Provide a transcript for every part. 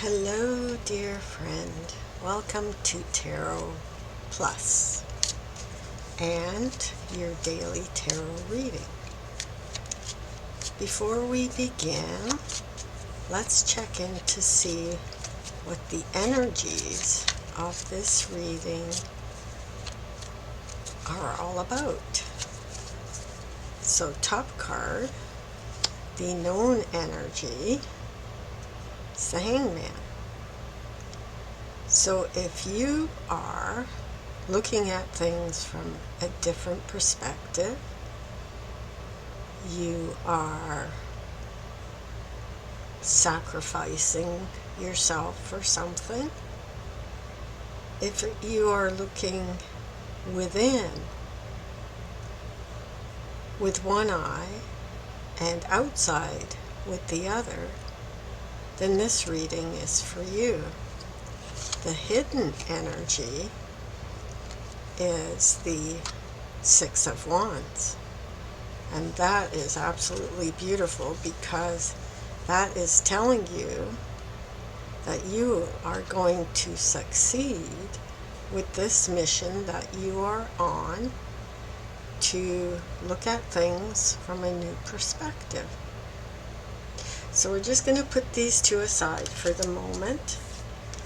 Hello, dear friend. Welcome to Tarot Plus and your daily tarot reading. Before we begin, let's check in to see what the energies of this reading are all about. So, top card, the known energy, is the Hangman. So if you are looking at things from a different perspective, you are sacrificing yourself for something. If you are looking within with one eye and outside with the other, then this reading is for you. The hidden energy is the Six of Wands. And that is absolutely beautiful because that is telling you that you are going to succeed with this mission that you are on to look at things from a new perspective. So we're just going to put these two aside for the moment,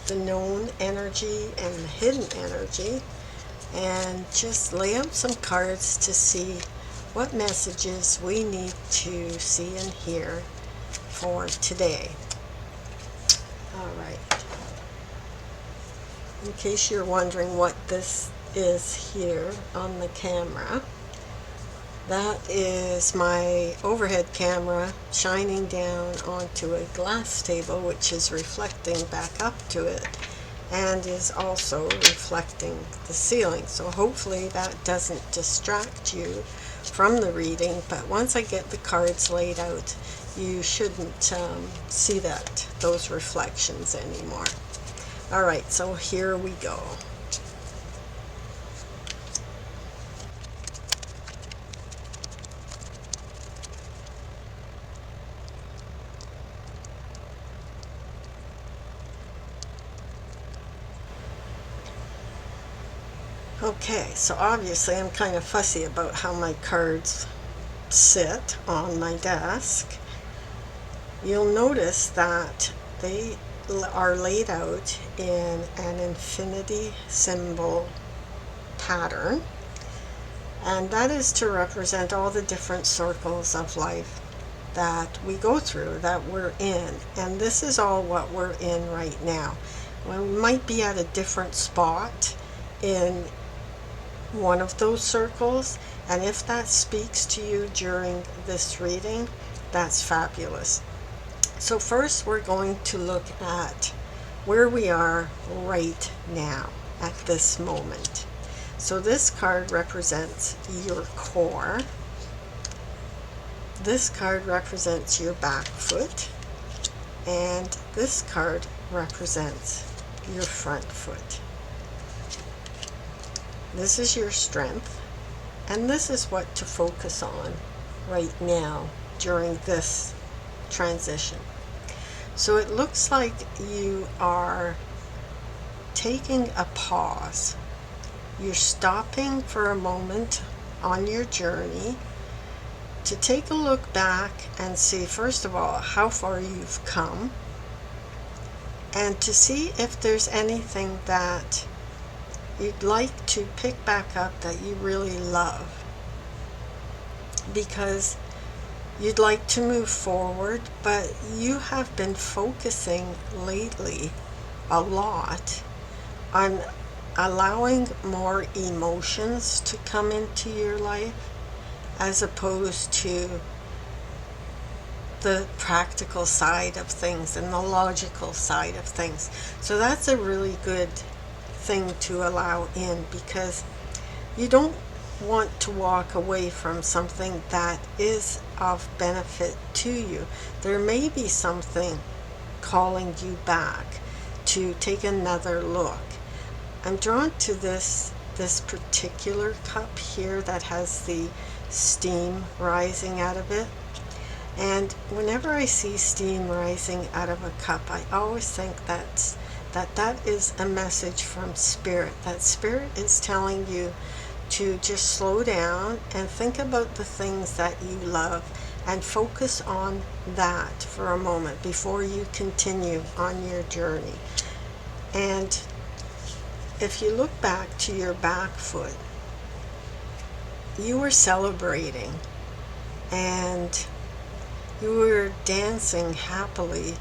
the known energy and the hidden energy, and just lay out some cards to see what messages we need to see and hear for today. All right. In case you're wondering what this is here on the camera, that is my overhead camera shining down onto a glass table, which is reflecting back up to it and is also reflecting the ceiling. So hopefully that doesn't distract you from the reading, but once I get the cards laid out, you shouldn't see those reflections anymore. All right, so here we go. Okay, so obviously I'm kind of fussy about how my cards sit on my desk. You'll notice that they are laid out in an infinity symbol pattern, and that is to represent all the different circles of life that we go through, that we're in. And this is all what we're in right now. We might be at a different spot in one of those circles, and if that speaks to you during this reading, that's fabulous. So first we're going to look at where we are right now at this moment. So this card represents your core. This card represents your back foot, and this card represents your front foot. This is your strength, and this is what to focus on right now during this transition. So it looks like you are taking a pause. You're stopping for a moment on your journey to take a look back and see, first of all, how far you've come, and to see if there's anything that you'd like to pick back up that you really love, because you'd like to move forward, but you have been focusing lately a lot on allowing more emotions to come into your life as opposed to the practical side of things and the logical side of things. So that's a really good thing to allow in, because you don't want to walk away from something that is of benefit to you. There may be something calling you back to take another look. I'm drawn to this particular cup here that has the steam rising out of it, And whenever I see steam rising out of a cup, I always think that is a message from Spirit. That Spirit is telling you to just slow down and think about the things that you love and focus on that for a moment before you continue on your journey. And if you look back to your back foot, you were celebrating and you were dancing happily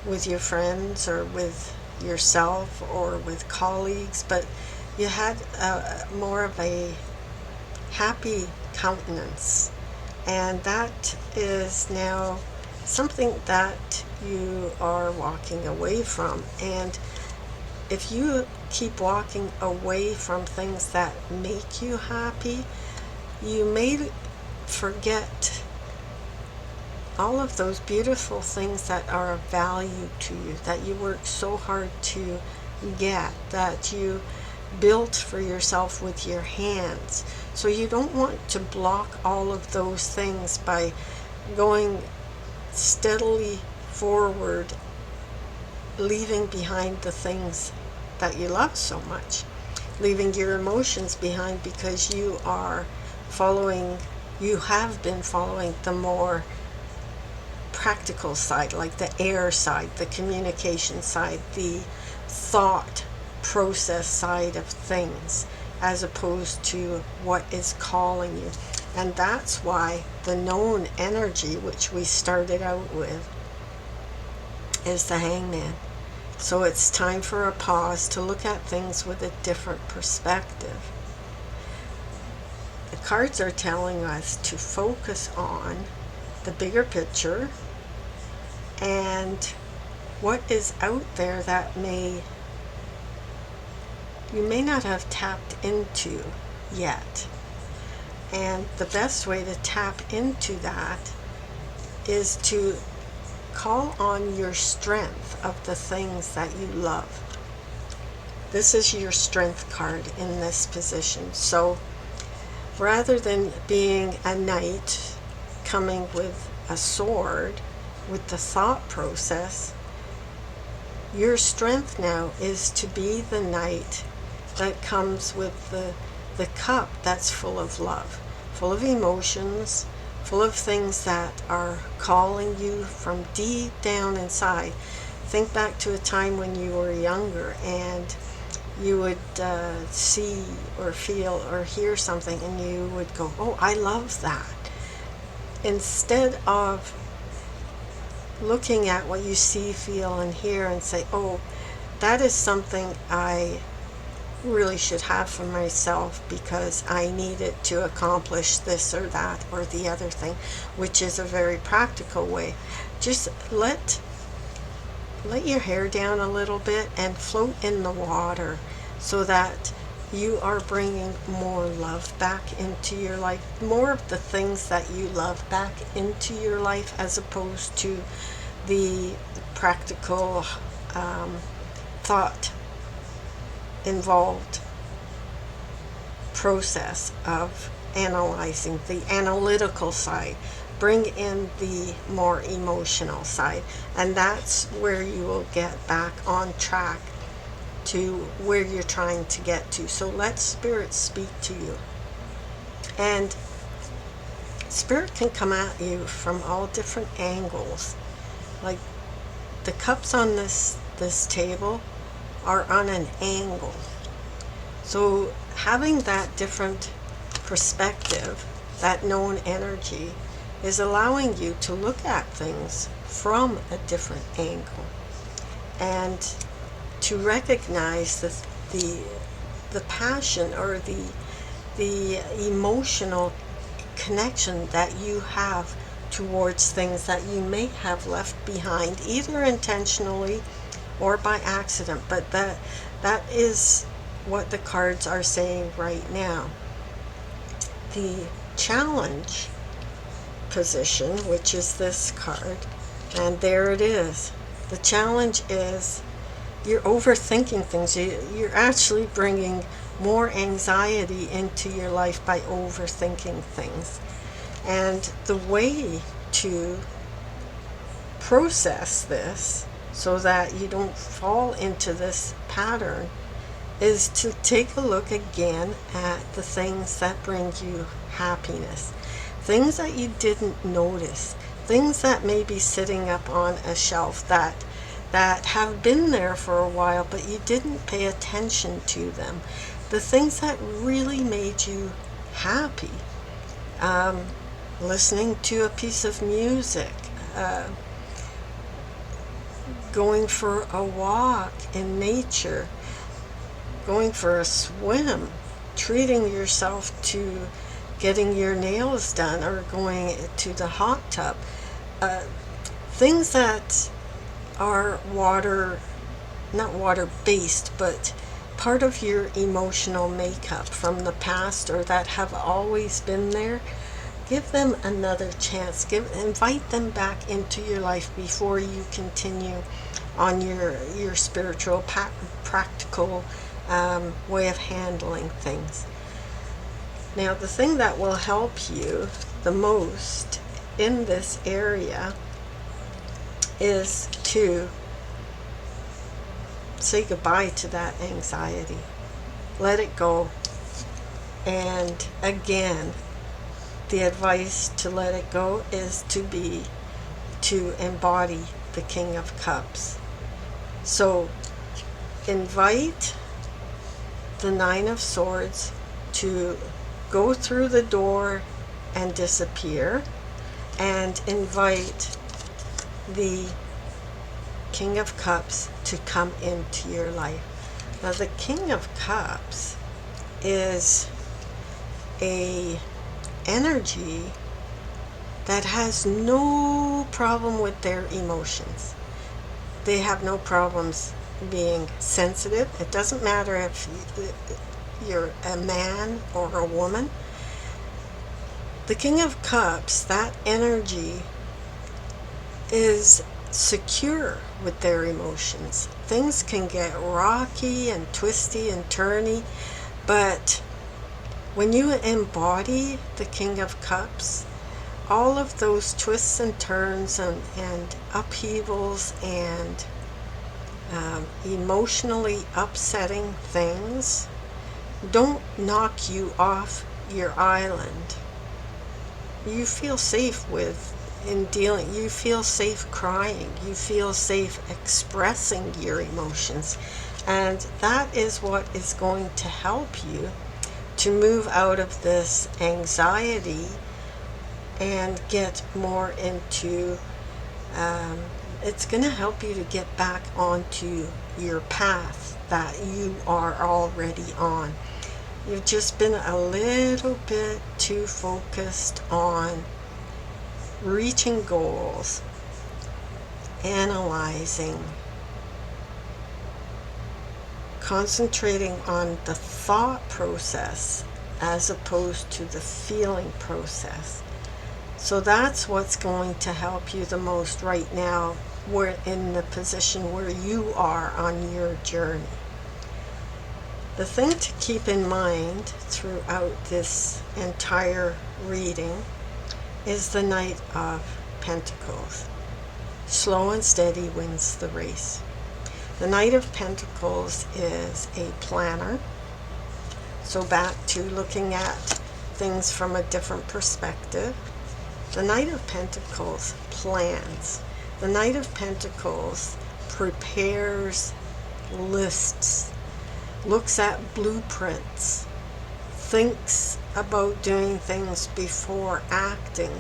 with your friends or with yourself or with colleagues, but you had more of a happy countenance, and that is now something that you are walking away from. And if you keep walking away from things that make you happy, you may forget all of those beautiful things that are of value to you, that you worked so hard to get, that you built for yourself with your hands. So you don't want to block all of those things by going steadily forward, leaving behind the things that you love so much, leaving your emotions behind because you have been following the more practical side, like the air side, the communication side, the thought process side of things, as opposed to what is calling you. And that's why the known energy, which we started out with, is the Hangman. So it's time for a pause to look at things with a different perspective. The cards are telling us to focus on the bigger picture and what is out there that you may not have tapped into yet. And the best way to tap into that is to call on your strength of the things that you love. This is your strength card in this position. So rather than being a knight coming with a sword, with the thought process, your strength now is to be the knight that comes with the cup that's full of love, full of emotions, full of things that are calling you from deep down inside. Think back to a time when you were younger and you would see or feel or hear something and you would go, oh, I love that. Instead of looking at what you see, feel, and hear and say, oh, that is something I really should have for myself because I need it to accomplish this or that or the other thing, which is a very practical way. Just let your hair down a little bit and float in the water so that you are bringing more love back into your life, more of the things that you love back into your life, as opposed to the practical thought involved process of analyzing, the analytical side. Bring in the more emotional side, and that's where you will get back on track to where you're trying to get to. So let Spirit speak to you. And Spirit can come at you from all different angles. Like the cups on this table are on an angle. So having that different perspective, that known energy, is allowing you to look at things from a different angle and to recognize the passion or the emotional connection that you have towards things that you may have left behind, either intentionally or by accident. But that is what the cards are saying right now. The challenge position, which is this card, and there it is. The challenge is you're overthinking things. You're actually bringing more anxiety into your life by overthinking things. And the way to process this so that you don't fall into this pattern is to take a look again at the things that bring you happiness. Things that you didn't notice. Things that may be sitting up on a shelf that have been there for a while, but you didn't pay attention to them. The things that really made you happy. Listening to a piece of music. Going for a walk in nature. Going for a swim. Treating yourself to getting your nails done or going to the hot tub. Things that are not water based, but part of your emotional makeup from the past or that have always been there. Give them another chance. Invite them back into your life before you continue on your spiritual, practical way of handling things. Now, the thing that will help you the most in this area is to say goodbye to that anxiety. Let it go. And again, the advice to let it go is to embody the King of Cups. So invite the Nine of Swords to go through the door and disappear, and invite the King of Cups to come into your life. Now, the King of Cups is a energy that has no problem with their emotions. They have no problems being sensitive. It doesn't matter if you're a man or a woman. The King of Cups, that energy is secure with their emotions. Things can get rocky and twisty and turny, but when you embody the King of Cups, all of those twists and turns and upheavals and emotionally upsetting things don't knock you off your island. You feel safe you feel safe crying, you feel safe expressing your emotions, and that is what is going to help you to move out of this anxiety and get more into it's going to help you to get back onto your path that you are already on. You've just been a little bit too focused on reaching goals, analyzing, concentrating on the thought process as opposed to the feeling process. So that's what's going to help you the most right now. We're in the position where you are on your journey. The thing to keep in mind throughout this entire reading is the Knight of Pentacles. Slow and steady wins the race. The Knight of Pentacles is a planner. So back to looking at things from a different perspective. The Knight of Pentacles plans. The Knight of Pentacles prepares lists, looks at blueprints, thinks about doing things before acting.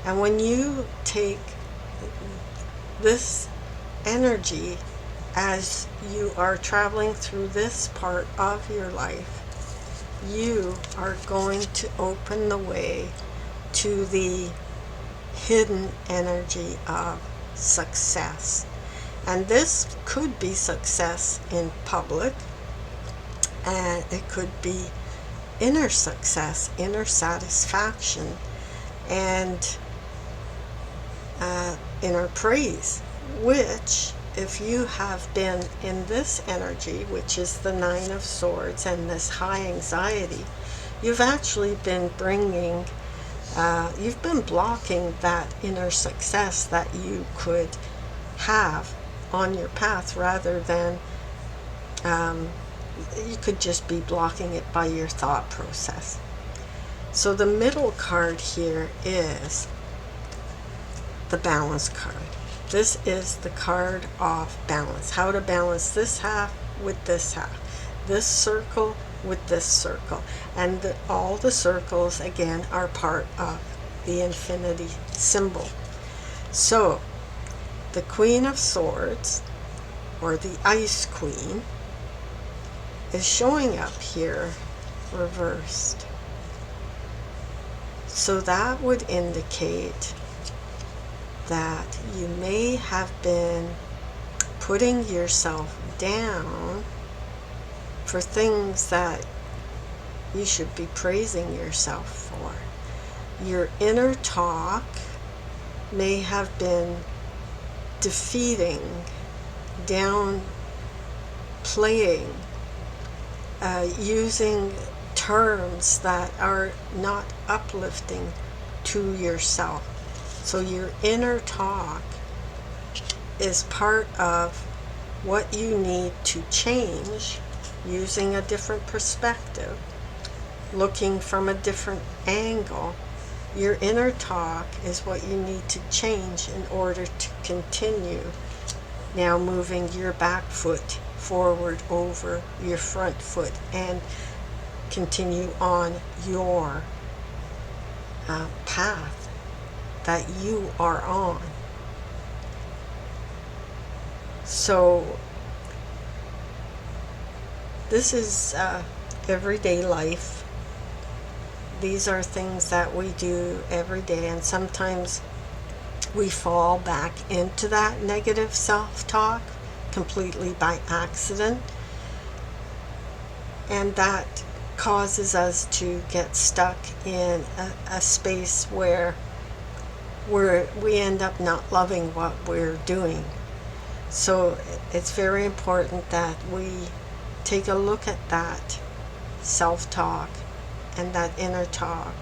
And when you take this energy as you are traveling through this part of your life, you are going to open the way to the hidden energy of success. And this could be success in public, and it could be inner success, inner satisfaction, and inner praise, which, if you have been in this energy, which is the Nine of Swords and this high anxiety, you've actually been bringing You've been blocking that inner success that you could have on your path, rather than you could just be blocking it by your thought process. So the middle card here is the balance card. This is the card of balance. How to balance this half with this half, this circle with this circle. And all the circles, again, are part of the infinity symbol. So the Queen of Swords, or the Ice Queen, is showing up here reversed. So that would indicate that you may have been putting yourself down for things that you should be praising yourself for. Your inner talk may have been defeating, downplaying, using terms that are not uplifting to yourself. So your inner talk is part of what you need to change, using a different perspective, looking from a different angle. Your inner talk is what you need to change in order to continue now moving your back foot forward over your front foot and continue on your path that you are on. So this is everyday life. These are things that we do every day, and sometimes we fall back into that negative self-talk completely by accident, and that causes us to get stuck in a space where we end up not loving what we're doing. So it's very important that we take a look at that self-talk and that inner talk,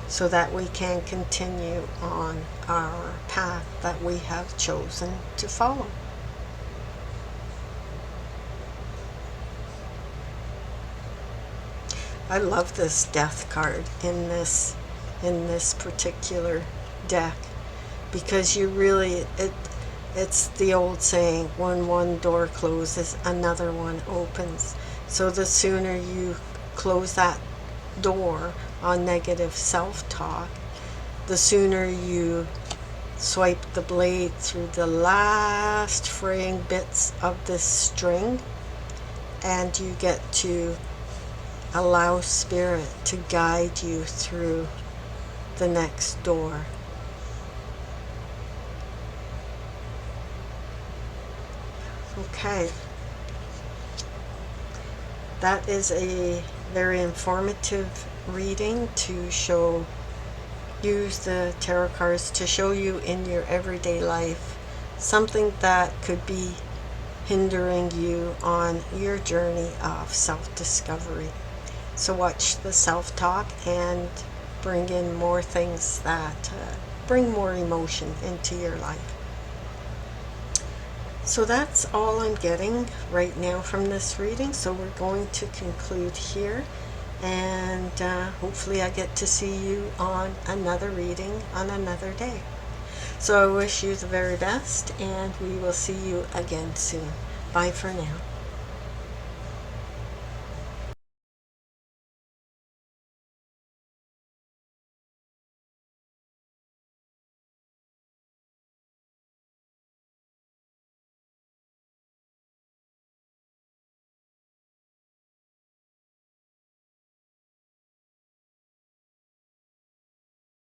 so that we can continue on our path that we have chosen to follow. I love this death card in this particular deck, because you really, it's the old saying, when one door closes, another one opens. So the sooner you close that door on negative self-talk, the sooner you swipe the blade through the last fraying bits of this string, and you get to allow Spirit to guide you through the next door. Okay, that is a very informative reading to use the tarot cards to show you in your everyday life something that could be hindering you on your journey of self-discovery. So watch the self-talk and bring in more things that bring more emotion into your life. So that's all I'm getting right now from this reading. So we're going to conclude here, and hopefully I get to see you on another reading on another day. So I wish you the very best, and we will see you again soon. Bye for now.